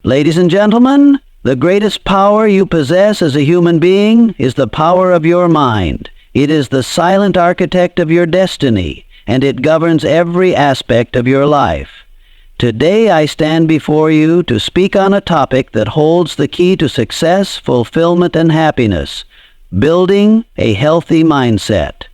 Ladies and gentlemen, the greatest power you possess as a human being is the power of your mind. It is the silent architect of your destiny, and it governs every aspect of your life. Today I stand before you to speak on a topic that holds the key to success, fulfillment, and happiness: building a healthy mindset.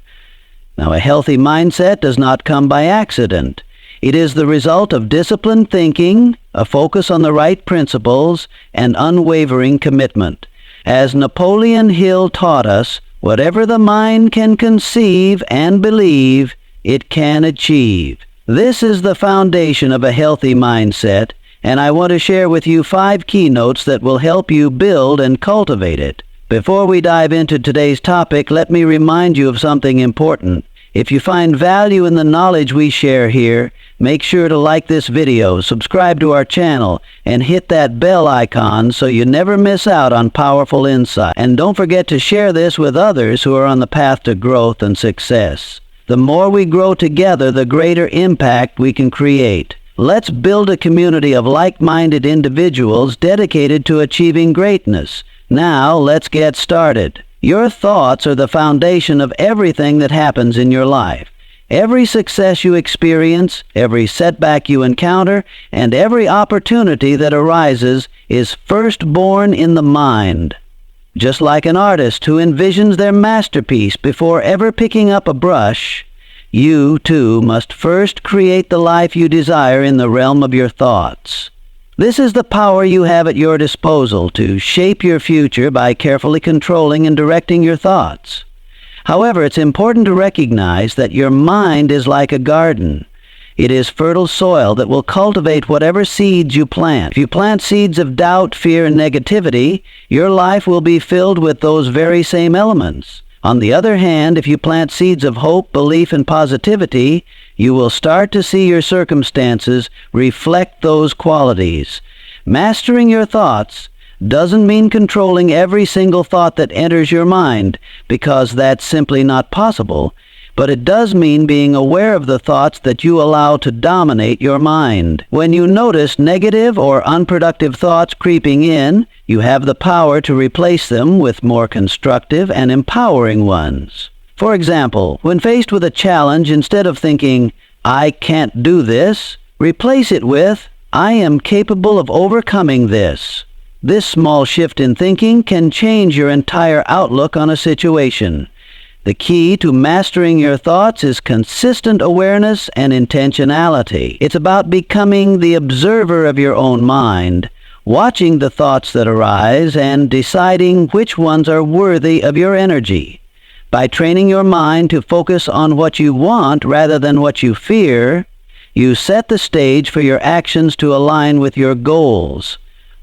Now, a healthy mindset does not come by accident. It is the result of disciplined thinking, a focus on the right principles, and unwavering commitment. As Napoleon Hill taught us, whatever the mind can conceive and believe, it can achieve. This is the foundation of a healthy mindset, and I want to share with you 5 keynotes that will help you build and cultivate it. Before we dive into today's topic, let me remind you of something important. If you find value in the knowledge we share here, make sure to like this video, subscribe to our channel, and hit that bell icon so you never miss out on powerful insight. And don't forget to share this with others who are on the path to growth and success. The more we grow together, the greater impact we can create. Let's build a community of like-minded individuals dedicated to achieving greatness. Now, let's get started. Your thoughts are the foundation of everything that happens in your life. Every success you experience, every setback you encounter, and every opportunity that arises is first born in the mind. Just like an artist who envisions their masterpiece before ever picking up a brush, you, too, must first create the life you desire in the realm of your thoughts. This is the power you have at your disposal to shape your future by carefully controlling and directing your thoughts. However, it's important to recognize that your mind is like a garden. It is fertile soil that will cultivate whatever seeds you plant. If you plant seeds of doubt, fear, and negativity, your life will be filled with those very same elements. On the other hand, if you plant seeds of hope, belief, and positivity, you will start to see your circumstances reflect those qualities. Mastering your thoughts doesn't mean controlling every single thought that enters your mind, because that's simply not possible. But it does mean being aware of the thoughts that you allow to dominate your mind. When you notice negative or unproductive thoughts creeping in, you have the power to replace them with more constructive and empowering ones. For example, when faced with a challenge, instead of thinking, "I can't do this," replace it with, "I am capable of overcoming this." This small shift in thinking can change your entire outlook on a situation. The key to mastering your thoughts is consistent awareness and intentionality. It's about becoming the observer of your own mind, watching the thoughts that arise, and deciding which ones are worthy of your energy. By training your mind to focus on what you want rather than what you fear, you set the stage for your actions to align with your goals.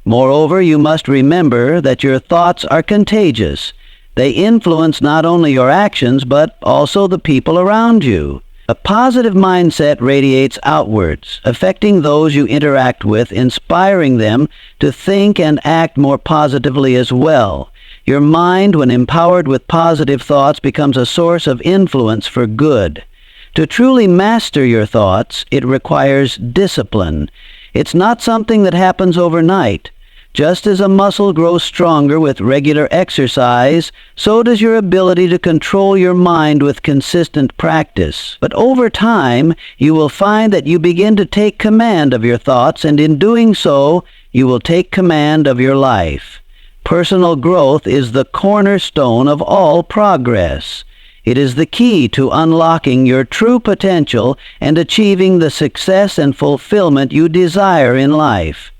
Moreover, you must remember that your thoughts are contagious. They influence not only your actions, but also the people around you. A positive mindset radiates outwards, affecting those you interact with, inspiring them to think and act more positively as well. Your mind, when empowered with positive thoughts, becomes a source of influence for good. To truly master your thoughts, it requires discipline. It's not something that happens overnight. Just as a muscle grows stronger with regular exercise, so does your ability to control your mind with consistent practice. But over time, you will find that you begin to take command of your thoughts, and in doing so, you will take command of your life. Personal growth is the cornerstone of all progress. It is the key to unlocking your true potential and achieving the success and fulfillment you desire in life.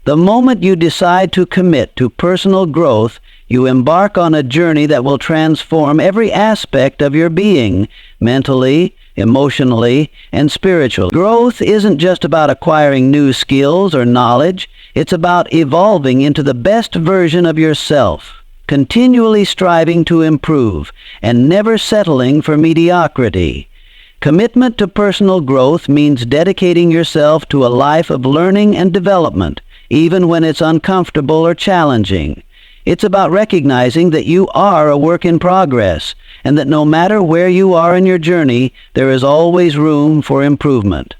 The moment you decide to commit to personal growth, you embark on a journey that will transform every aspect of your being, mentally, emotionally, and spiritually. Growth isn't just about acquiring new skills or knowledge. It's about evolving into the best version of yourself, continually striving to improve, and never settling for mediocrity. Commitment to personal growth means dedicating yourself to a life of learning and development, even when it's uncomfortable or challenging. It's about recognizing that you are a work in progress, and that no matter where you are in your journey, there is always room for improvement.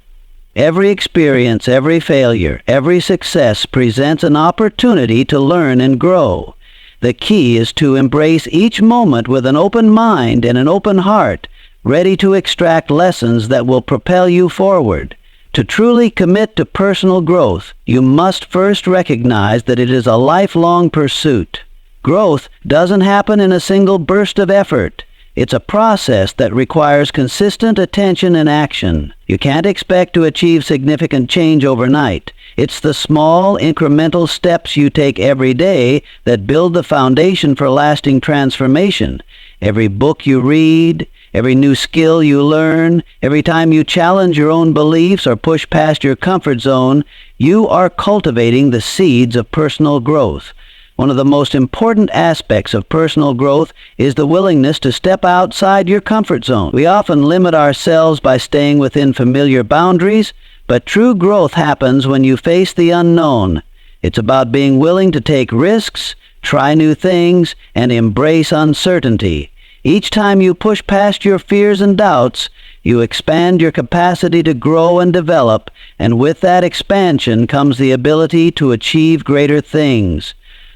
Every experience, every failure, every success presents an opportunity to learn and grow. The key is to embrace each moment with an open mind and an open heart, ready to extract lessons that will propel you forward. To truly commit to personal growth, you must first recognize that it is a lifelong pursuit. Growth doesn't happen in a single burst of effort. It's a process that requires consistent attention and action. You can't expect to achieve significant change overnight. It's the small, incremental steps you take every day that build the foundation for lasting transformation. Every book you read, every new skill you learn, every time you challenge your own beliefs or push past your comfort zone, you are cultivating the seeds of personal growth. One of the most important aspects of personal growth is the willingness to step outside your comfort zone. We often limit ourselves by staying within familiar boundaries, but true growth happens when you face the unknown. It's about being willing to take risks, try new things, and embrace uncertainty. Each time you push past your fears and doubts, you expand your capacity to grow and develop, and with that expansion comes the ability to achieve greater things.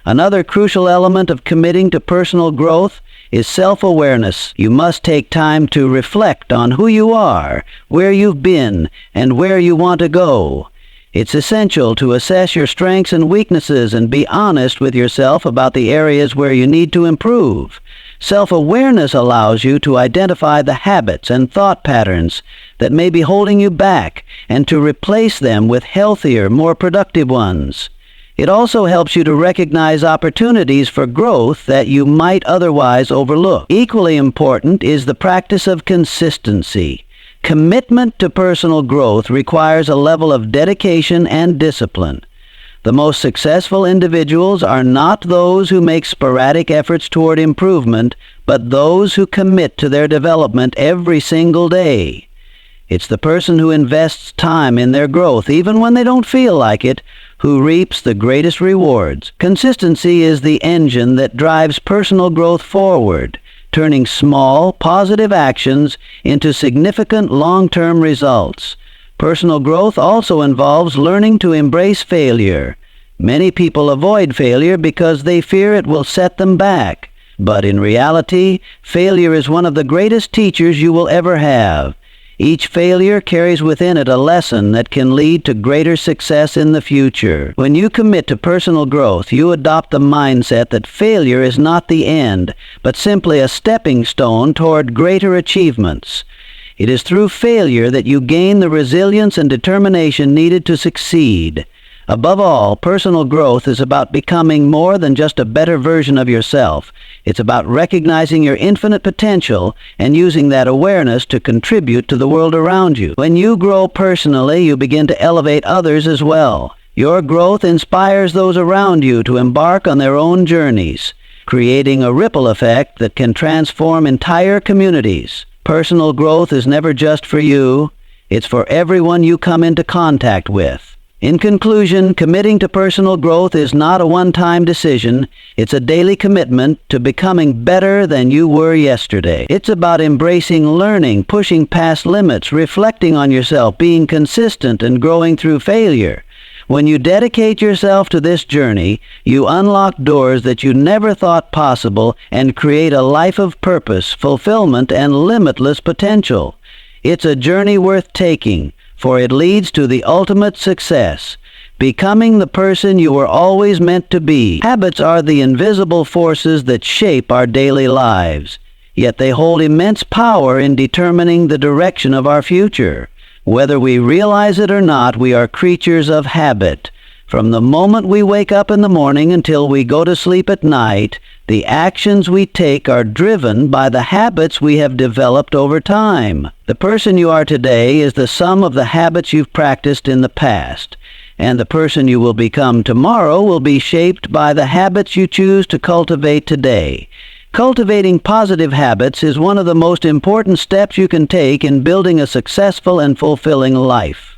Another crucial element of committing to personal growth is self-awareness. You must take time to reflect on who you are, where you've been, and where you want to go. It's essential to assess your strengths and weaknesses and be honest with yourself about the areas where you need to improve. Self-awareness allows you to identify the habits and thought patterns that may be holding you back and to replace them with healthier, more productive ones. It also helps you to recognize opportunities for growth that you might otherwise overlook. Equally important is the practice of consistency. Commitment to personal growth requires a level of dedication and discipline. The most successful individuals are not those who make sporadic efforts toward improvement, but those who commit to their development every single day. It's the person who invests time in their growth, even when they don't feel like it, who reaps the greatest rewards. Consistency is the engine that drives personal growth forward, turning small, positive actions into significant long-term results. Personal growth also involves learning to embrace failure. Many people avoid failure because they fear it will set them back. But in reality, failure is one of the greatest teachers you will ever have. Each failure carries within it a lesson that can lead to greater success in the future. When you commit to personal growth, you adopt the mindset that failure is not the end, but simply a stepping stone toward greater achievements. It is through failure that you gain the resilience and determination needed to succeed. Above all, personal growth is about becoming more than just a better version of yourself. It's about recognizing your infinite potential and using that awareness to contribute to the world around you. When you grow personally, you begin to elevate others as well. Your growth inspires those around you to embark on their own journeys, creating a ripple effect that can transform entire communities. Personal growth is never just for you. It's for everyone you come into contact with. In conclusion, committing to personal growth is not a one-time decision. It's a daily commitment to becoming better than you were yesterday. It's about embracing learning, pushing past limits, reflecting on yourself, being consistent, and growing through failure. When you dedicate yourself to this journey, you unlock doors that you never thought possible and create a life of purpose, fulfillment, and limitless potential. It's a journey worth taking, for it leads to the ultimate success, becoming the person you were always meant to be. Habits are the invisible forces that shape our daily lives, yet they hold immense power in determining the direction of our future. Whether we realize it or not, we are creatures of habit. From the moment we wake up in the morning until we go to sleep at night, the actions we take are driven by the habits we have developed over time. The person you are today is the sum of the habits you've practiced in the past, and the person you will become tomorrow will be shaped by the habits you choose to cultivate today. Cultivating positive habits is one of the most important steps you can take in building a successful and fulfilling life.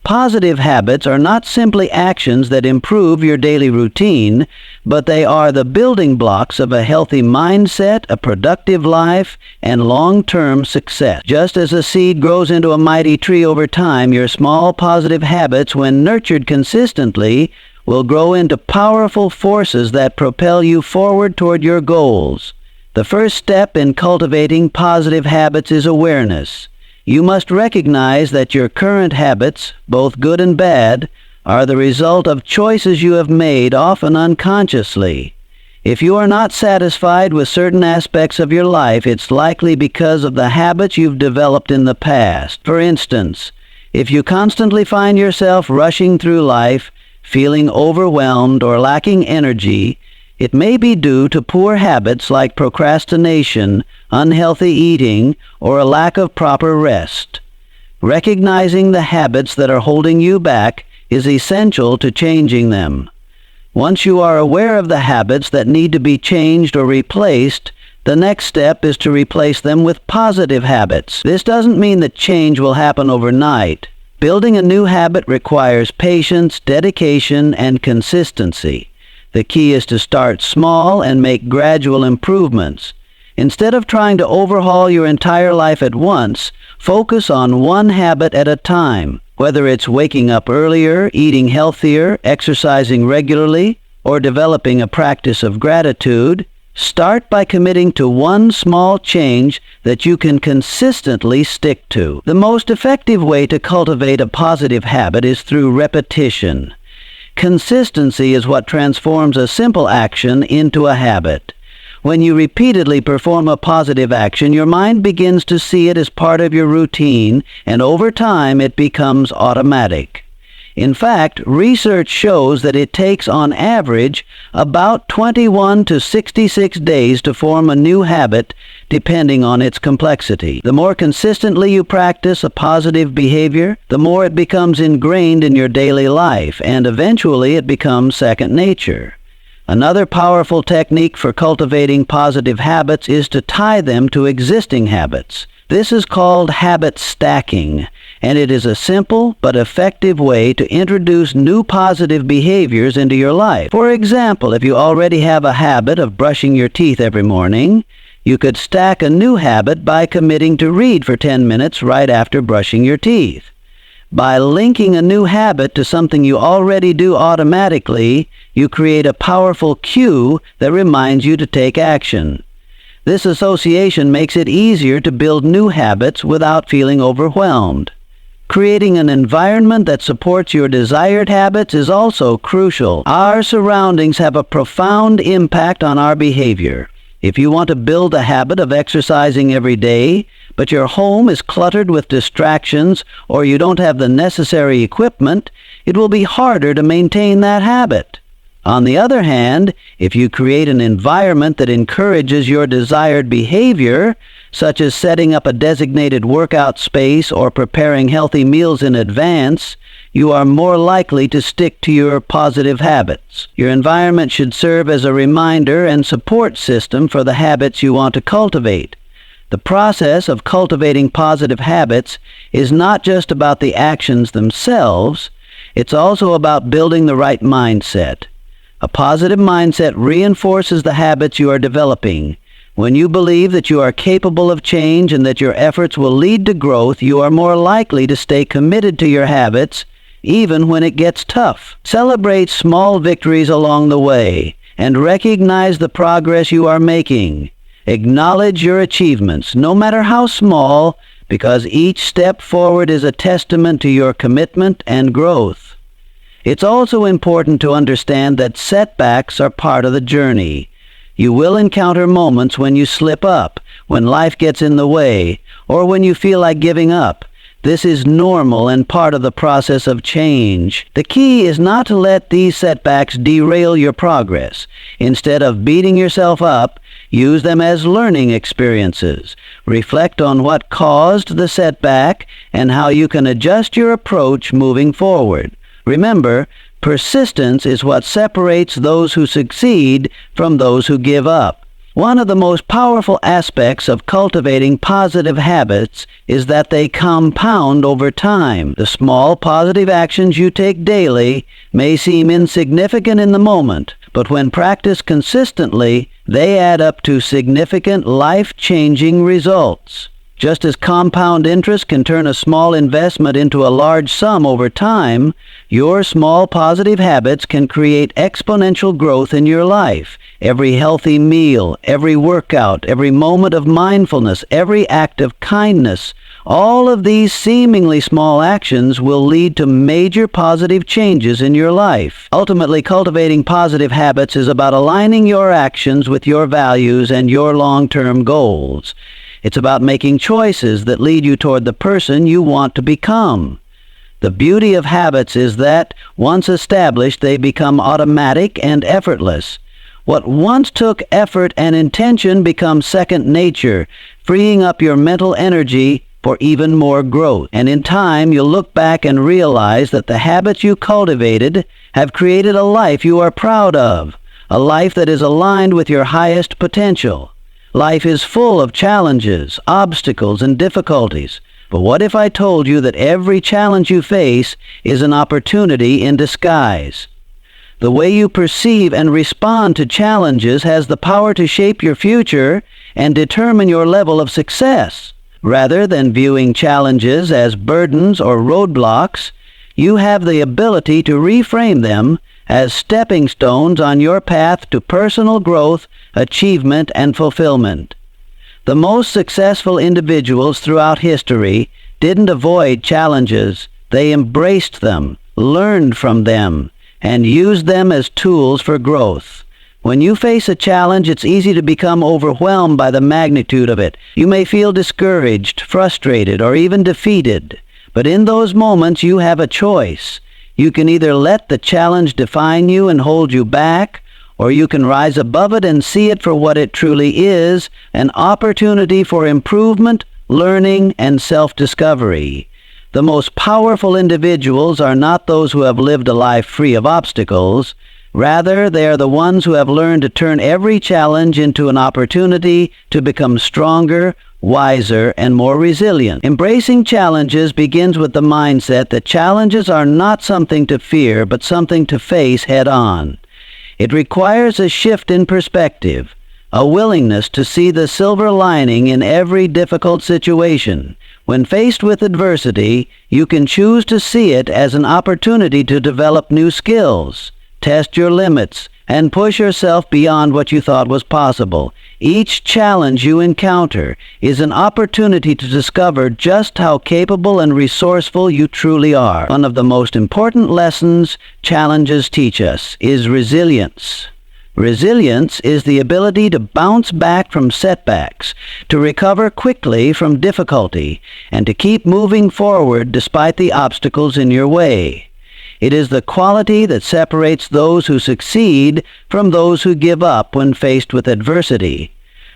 Positive habits are not simply actions that improve your daily routine, but they are the building blocks of a healthy mindset, a productive life, and long-term success. Just as a seed grows into a mighty tree over time, your small positive habits, when nurtured consistently, will grow into powerful forces that propel you forward toward your goals. The first step in cultivating positive habits is awareness. You must recognize that your current habits, both good and bad, are the result of choices you have made, often unconsciously. If you are not satisfied with certain aspects of your life, it's likely because of the habits you've developed in the past. For instance, if you constantly find yourself rushing through life, feeling overwhelmed or lacking energy, it may be due to poor habits like procrastination, unhealthy eating, or a lack of proper rest. Recognizing the habits that are holding you back is essential to changing them. Once you are aware of the habits that need to be changed or replaced, the next step is to replace them with positive habits. This doesn't mean that change will happen overnight. Building a new habit requires patience, dedication, and consistency. The key is to start small and make gradual improvements. Instead of trying to overhaul your entire life at once, focus on one habit at a time. Whether it's waking up earlier, eating healthier, exercising regularly, or developing a practice of gratitude, start by committing to one small change that you can consistently stick to. The most effective way to cultivate a positive habit is through repetition. Consistency is what transforms a simple action into a habit. When you repeatedly perform a positive action, your mind begins to see it as part of your routine, and over time it becomes automatic. In fact, research shows that it takes on average about 21 to 66 days to form a new habit, depending on its complexity. The more consistently you practice a positive behavior, the more it becomes ingrained in your daily life, and eventually it becomes second nature. Another powerful technique for cultivating positive habits is to tie them to existing habits. This is called habit stacking, and it is a simple but effective way to introduce new positive behaviors into your life. For example, if you already have a habit of brushing your teeth every morning, you could stack a new habit by committing to read for 10 minutes right after brushing your teeth. By linking a new habit to something you already do automatically, you create a powerful cue that reminds you to take action. This association makes it easier to build new habits without feeling overwhelmed. Creating an environment that supports your desired habits is also crucial. Our surroundings have a profound impact on our behavior. If you want to build a habit of exercising every day, but your home is cluttered with distractions or you don't have the necessary equipment, it will be harder to maintain that habit. On the other hand, if you create an environment that encourages your desired behavior, such as setting up a designated workout space or preparing healthy meals in advance, you are more likely to stick to your positive habits. Your environment should serve as a reminder and support system for the habits you want to cultivate. The process of cultivating positive habits is not just about the actions themselves, it's also about building the right mindset. A positive mindset reinforces the habits you are developing. When you believe that you are capable of change and that your efforts will lead to growth, you are more likely to stay committed to your habits, even when it gets tough. Celebrate small victories along the way and recognize the progress you are making. Acknowledge your achievements, no matter how small, because each step forward is a testament to your commitment and growth. It's also important to understand that setbacks are part of the journey. You will encounter moments when you slip up, when life gets in the way, or when you feel like giving up. This is normal and part of the process of change. The key is not to let these setbacks derail your progress. Instead of beating yourself up, use them as learning experiences. Reflect on what caused the setback and how you can adjust your approach moving forward. Remember, persistence is what separates those who succeed from those who give up. One of the most powerful aspects of cultivating positive habits is that they compound over time. The small positive actions you take daily may seem insignificant in the moment, but when practiced consistently, they add up to significant life-changing results. Just as compound interest can turn a small investment into a large sum over time, your small positive habits can create exponential growth in your life. Every healthy meal, every workout, every moment of mindfulness, every act of kindness, all of these seemingly small actions will lead to major positive changes in your life. Ultimately, cultivating positive habits is about aligning your actions with your values and your long-term goals. It's about making choices that lead you toward the person you want to become. The beauty of habits is that, once established, they become automatic and effortless. What once took effort and intention becomes second nature, freeing up your mental energy for even more growth. And in time, you'll look back and realize that the habits you cultivated have created a life you are proud of, a life that is aligned with your highest potential. Life is full of challenges, obstacles, and difficulties. But what if I told you that every challenge you face is an opportunity in disguise? The way you perceive and respond to challenges has the power to shape your future and determine your level of success. Rather than viewing challenges as burdens or roadblocks, you have the ability to reframe them as stepping stones on your path to personal growth, achievement, and fulfillment. The most successful individuals throughout history didn't avoid challenges. They embraced them, learned from them, and used them as tools for growth. When you face a challenge, it's easy to become overwhelmed by the magnitude of it. You may feel discouraged, frustrated, or even defeated. But in those moments, you have a choice. You can either let the challenge define you and hold you back, or you can rise above it and see it for what it truly is, an opportunity for improvement, learning, and self-discovery. The most powerful individuals are not those who have lived a life free of obstacles. Rather, they are the ones who have learned to turn every challenge into an opportunity to become stronger, wiser, and more resilient. Embracing challenges begins with the mindset that challenges are not something to fear, but something to face head-on. It requires a shift in perspective, a willingness to see the silver lining in every difficult situation. When faced with adversity, you can choose to see it as an opportunity to develop new skills, test your limits, and push yourself beyond what you thought was possible. Each challenge you encounter is an opportunity to discover just how capable and resourceful you truly are. One of the most important lessons challenges teach us is resilience. Resilience is the ability to bounce back from setbacks, to recover quickly from difficulty, and to keep moving forward despite the obstacles in your way. It is the quality that separates those who succeed from those who give up when faced with adversity.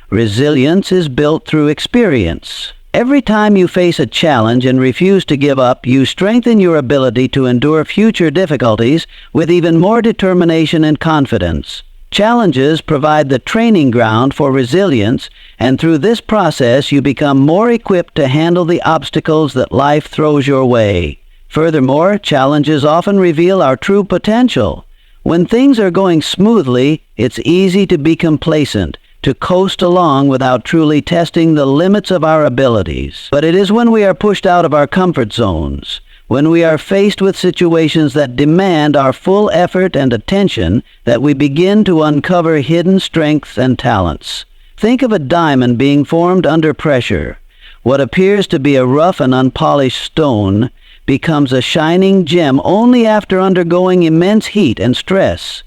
Resilience is built through experience. Every time you face a challenge and refuse to give up, you strengthen your ability to endure future difficulties with even more determination and confidence. Challenges provide the training ground for resilience, and through this process you become more equipped to handle the obstacles that life throws your way. Furthermore, challenges often reveal our true potential. When things are going smoothly, it's easy to be complacent, to coast along without truly testing the limits of our abilities. But it is when we are pushed out of our comfort zones, when we are faced with situations that demand our full effort and attention, that we begin to uncover hidden strengths and talents. Think of a diamond being formed under pressure. What appears to be a rough and unpolished stone becomes a shining gem only after undergoing immense heat and stress.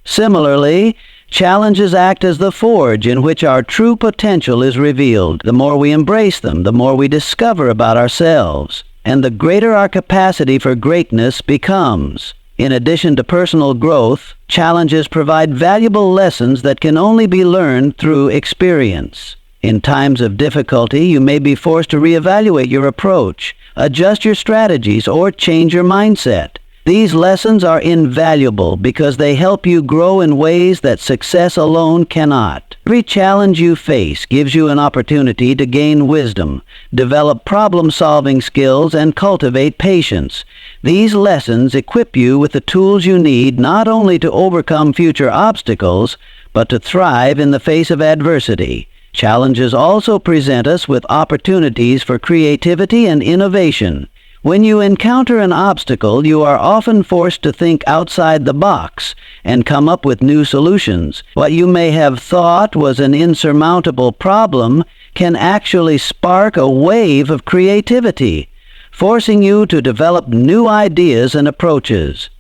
Similarly, challenges act as the forge in which our true potential is revealed. The more we embrace them, the more we discover about ourselves, and the greater our capacity for greatness becomes. In addition to personal growth, challenges provide valuable lessons that can only be learned through experience. In times of difficulty, you may be forced to reevaluate your approach, adjust your strategies, or change your mindset. These lessons are invaluable because they help you grow in ways that success alone cannot. Every challenge you face gives you an opportunity to gain wisdom, develop problem-solving skills, and cultivate patience. These lessons equip you with the tools you need not only to overcome future obstacles, but to thrive in the face of adversity. Challenges also present us with opportunities for creativity and innovation. When you encounter an obstacle, you are often forced to think outside the box and come up with new solutions. What you may have thought was an insurmountable problem can actually spark a wave of creativity, forcing you to develop new ideas and approaches.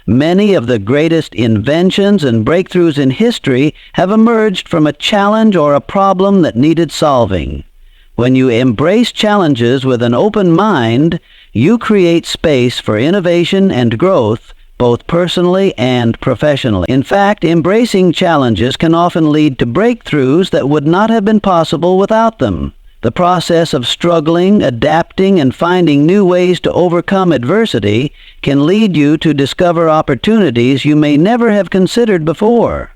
Many of the greatest inventions and breakthroughs in history have emerged from a challenge or a problem that needed solving. When you embrace challenges with an open mind, you create space for innovation and growth, both personally and professionally. In fact, embracing challenges can often lead to breakthroughs that would not have been possible without them. The process of struggling, adapting, and finding new ways to overcome adversity can lead you to discover opportunities you may never have considered before.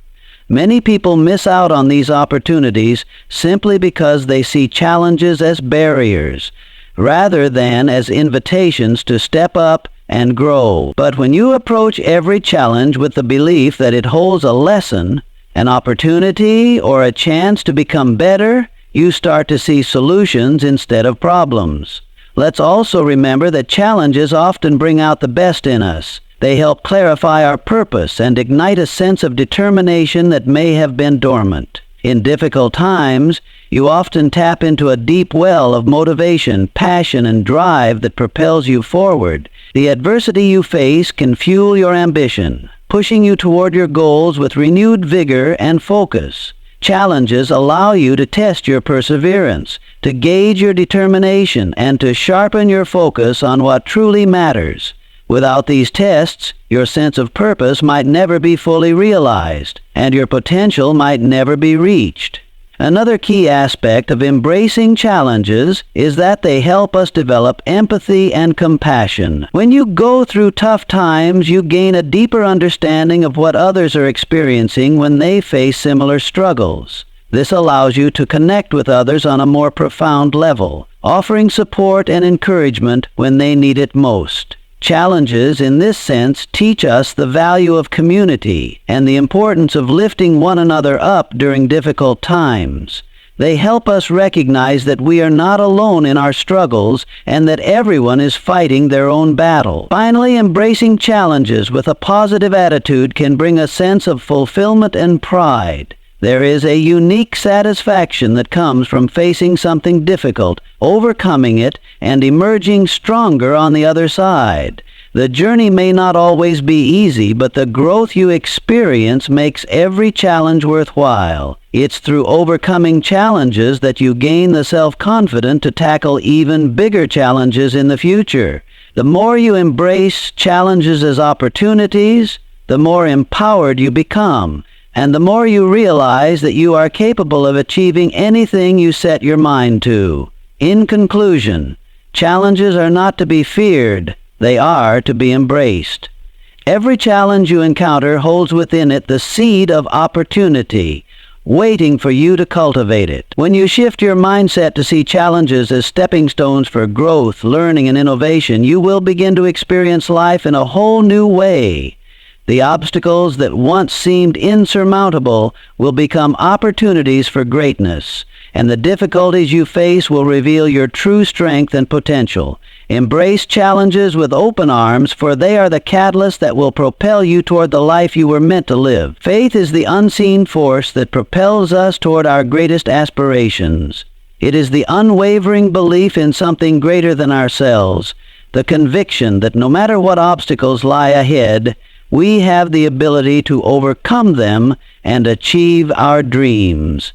Many people miss out on these opportunities simply because they see challenges as barriers, rather than as invitations to step up and grow. But when you approach every challenge with the belief that it holds a lesson, an opportunity, or a chance to become better, you start to see solutions instead of problems. Let's also remember that challenges often bring out the best in us. They help clarify our purpose and ignite a sense of determination that may have been dormant. In difficult times, you often tap into a deep well of motivation, passion, and drive that propels you forward. The adversity you face can fuel your ambition, pushing you toward your goals with renewed vigor and focus. Challenges allow you to test your perseverance, to gauge your determination, and to sharpen your focus on what truly matters. Without these tests, your sense of purpose might never be fully realized, and your potential might never be reached. Another key aspect of embracing challenges is that they help us develop empathy and compassion. When you go through tough times, you gain a deeper understanding of what others are experiencing when they face similar struggles. This allows you to connect with others on a more profound level, offering support and encouragement when they need it most. Challenges, in this sense, teach us the value of community and the importance of lifting one another up during difficult times. They help us recognize that we are not alone in our struggles and that everyone is fighting their own battle. Finally, embracing challenges with a positive attitude can bring a sense of fulfillment and pride. There is a unique satisfaction that comes from facing something difficult, overcoming it, and emerging stronger on the other side. The journey may not always be easy, but the growth you experience makes every challenge worthwhile. It's through overcoming challenges that you gain the self-confidence to tackle even bigger challenges in the future. The more you embrace challenges as opportunities, the more empowered you become. And the more you realize that you are capable of achieving anything you set your mind to. In conclusion, challenges are not to be feared, they are to be embraced. Every challenge you encounter holds within it the seed of opportunity, waiting for you to cultivate it. When you shift your mindset to see challenges as stepping stones for growth, learning, and innovation, you will begin to experience life in a whole new way. The obstacles that once seemed insurmountable will become opportunities for greatness, and the difficulties you face will reveal your true strength and potential. Embrace challenges with open arms, for they are the catalyst that will propel you toward the life you were meant to live. Faith is the unseen force that propels us toward our greatest aspirations. It is the unwavering belief in something greater than ourselves, the conviction that no matter what obstacles lie ahead, we have the ability to overcome them and achieve our dreams.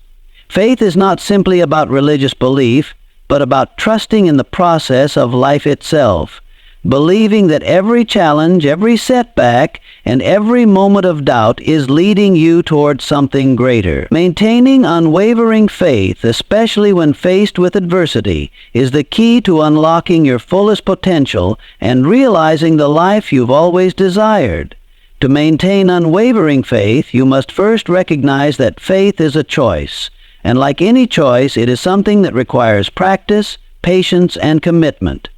Faith is not simply about religious belief, but about trusting in the process of life itself. believing that every challenge, every setback, and every moment of doubt is leading you toward something greater. Maintaining unwavering faith, especially when faced with adversity, is the key to unlocking your fullest potential and realizing the life you've always desired. To maintain unwavering faith, you must first recognize that faith is a choice, and like any choice, it is something that requires practice, patience, and commitment.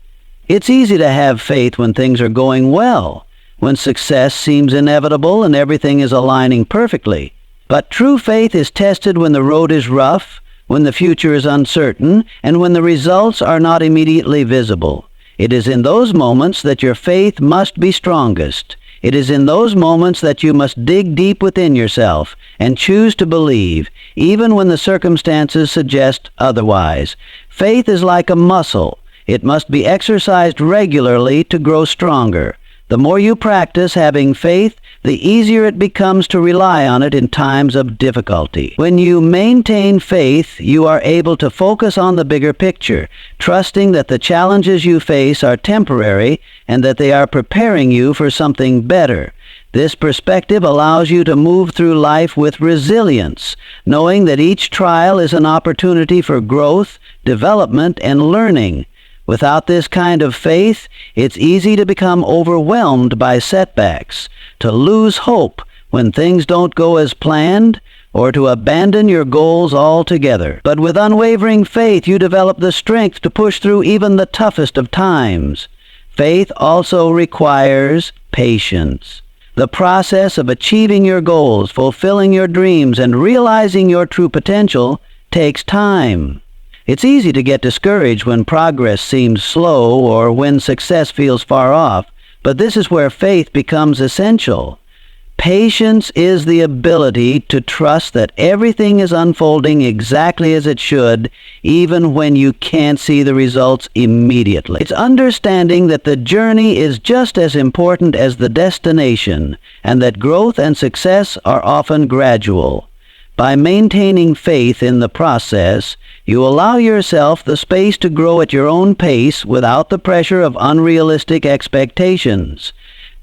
It's easy to have faith when things are going well, when success seems inevitable and everything is aligning perfectly. But true faith is tested when the road is rough, when the future is uncertain, and when the results are not immediately visible. It is in those moments that your faith must be strongest. It is in those moments that you must dig deep within yourself and choose to believe, even when the circumstances suggest otherwise. Faith is like a muscle. It must be exercised regularly to grow stronger. The more you practice having faith, the easier it becomes to rely on it in times of difficulty. When you maintain faith, you are able to focus on the bigger picture, trusting that the challenges you face are temporary and that they are preparing you for something better. This perspective allows you to move through life with resilience, knowing that each trial is an opportunity for growth, development, and learning. Without this kind of faith, it's easy to become overwhelmed by setbacks, to lose hope when things don't go as planned, or to abandon your goals altogether. But with unwavering faith, you develop the strength to push through even the toughest of times. Faith also requires patience. The process of achieving your goals, fulfilling your dreams, and realizing your true potential takes time. It's easy to get discouraged when progress seems slow or when success feels far off, but this is where faith becomes essential. Patience is the ability to trust that everything is unfolding exactly as it should, even when you can't see the results immediately. It's understanding that the journey is just as important as the destination, and that growth and success are often gradual. By maintaining faith in the process, you allow yourself the space to grow at your own pace without the pressure of unrealistic expectations.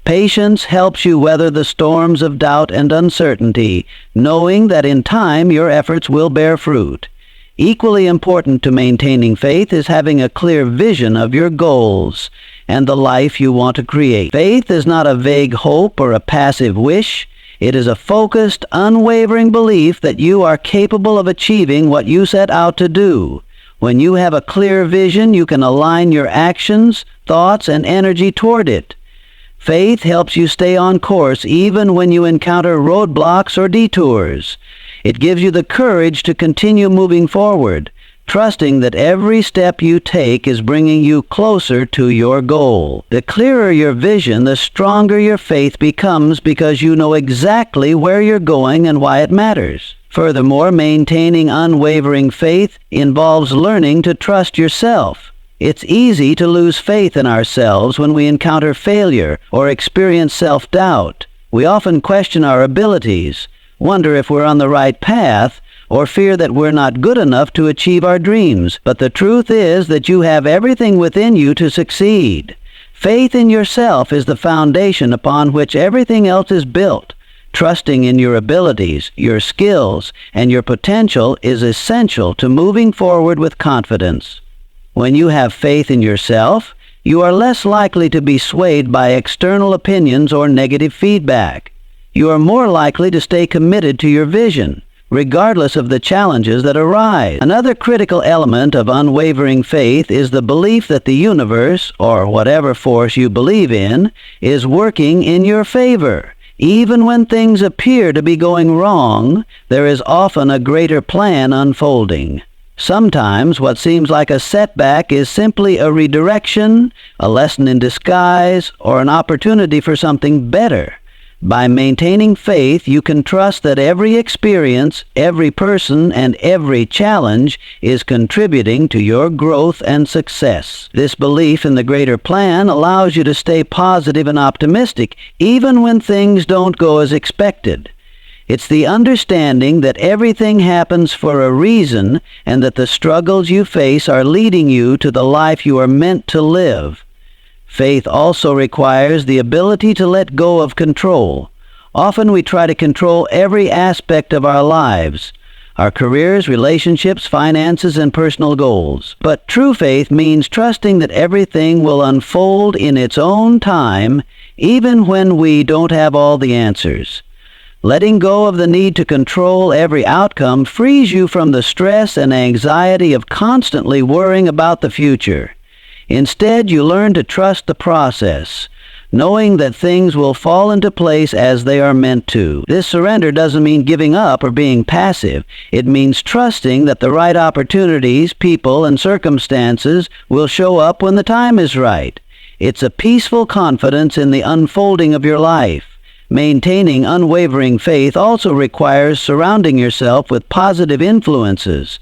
Patience helps you weather the storms of doubt and uncertainty, knowing that in time your efforts will bear fruit. Equally important to maintaining faith is having a clear vision of your goals and the life you want to create. Faith is not a vague hope or a passive wish. It is a focused, unwavering belief that you are capable of achieving what you set out to do. When you have a clear vision, you can align your actions, thoughts, and energy toward it. Faith helps you stay on course even when you encounter roadblocks or detours. It gives you the courage to continue moving forward, trusting that every step you take is bringing you closer to your goal. The clearer your vision, the stronger your faith becomes because you know exactly where you're going and why it matters. Furthermore, maintaining unwavering faith involves learning to trust yourself. It's easy to lose faith in ourselves when we encounter failure or experience self-doubt. We often question our abilities, wonder if we're on the right path, or fear that we're not good enough to achieve our dreams. But the truth is that you have everything within you to succeed. Faith in yourself is the foundation upon which everything else is built. Trusting in your abilities, your skills, and your potential is essential to moving forward with confidence. When you have faith in yourself, you are less likely to be swayed by external opinions or negative feedback. You are more likely to stay committed to your vision, regardless of the challenges that arise. Another critical element of unwavering faith is the belief that the universe, or whatever force you believe in, is working in your favor. Even when things appear to be going wrong, there is often a greater plan unfolding. Sometimes what seems like a setback is simply a redirection, a lesson in disguise, or an opportunity for something better. By maintaining faith, you can trust that every experience, every person, and every challenge is contributing to your growth and success. This belief in the greater plan allows you to stay positive and optimistic, even when things don't go as expected. It's the understanding that everything happens for a reason and that the struggles you face are leading you to the life you are meant to live. Faith also requires the ability to let go of control. Often we try to control every aspect of our lives, our careers, relationships, finances, and personal goals. But true faith means trusting that everything will unfold in its own time, even when we don't have all the answers. Letting go of the need to control every outcome frees you from the stress and anxiety of constantly worrying about the future. Instead, you learn to trust the process, knowing that things will fall into place as they are meant to. This surrender doesn't mean giving up or being passive. It means trusting that the right opportunities, people, and circumstances will show up when the time is right. It's a peaceful confidence in the unfolding of your life. Maintaining unwavering faith also requires surrounding yourself with positive influences.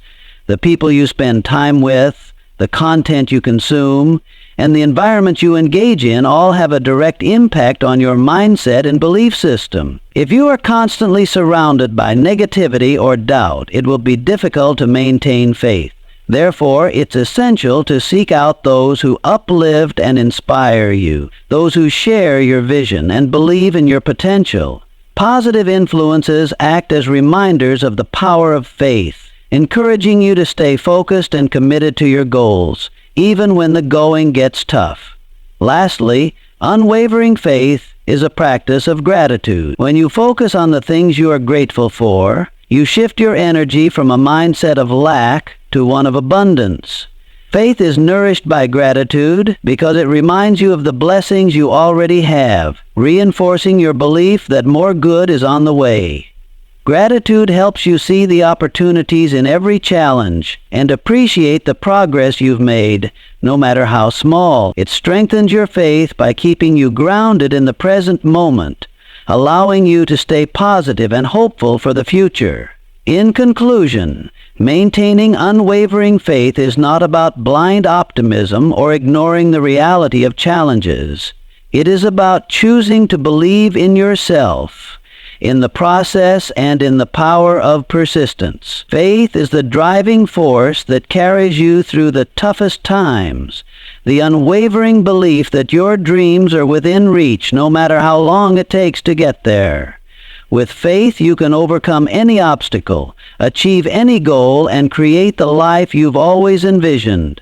The people you spend time with, the content you consume, and the environment you engage in all have a direct impact on your mindset and belief system. If you are constantly surrounded by negativity or doubt, it will be difficult to maintain faith. Therefore, it's essential to seek out those who uplift and inspire you, those who share your vision and believe in your potential. Positive influences act as reminders of the power of faith, encouraging you to stay focused and committed to your goals, even when the going gets tough. Lastly, unwavering faith is a practice of gratitude. When you focus on the things you are grateful for, you shift your energy from a mindset of lack to one of abundance. Faith is nourished by gratitude because it reminds you of the blessings you already have, reinforcing your belief that more good is on the way. Gratitude helps you see the opportunities in every challenge and appreciate the progress you've made, no matter how small. It strengthens your faith by keeping you grounded in the present moment, allowing you to stay positive and hopeful for the future. In conclusion, maintaining unwavering faith is not about blind optimism or ignoring the reality of challenges. It is about choosing to believe in yourself, in the process, and in the power of persistence. Faith is the driving force that carries you through the toughest times, the unwavering belief that your dreams are within reach no matter how long it takes to get there. With faith, you can overcome any obstacle, achieve any goal, and create the life you've always envisioned.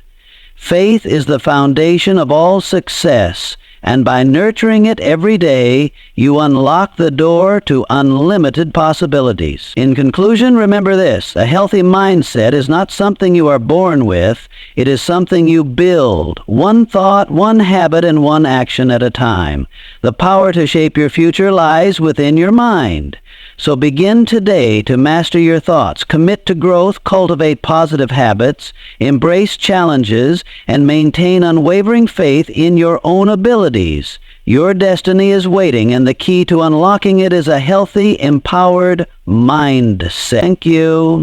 Faith is the foundation of all success, and by nurturing it every day, you unlock the door to unlimited possibilities. In conclusion, remember this: a healthy mindset is not something you are born with. It is something you build, one thought, one habit, and one action at a time. The power to shape your future lies within your mind. So begin today to master your thoughts, commit to growth, cultivate positive habits, embrace challenges, and maintain unwavering faith in your own abilities. Your destiny is waiting, and the key to unlocking it is a healthy, empowered mindset. Thank you.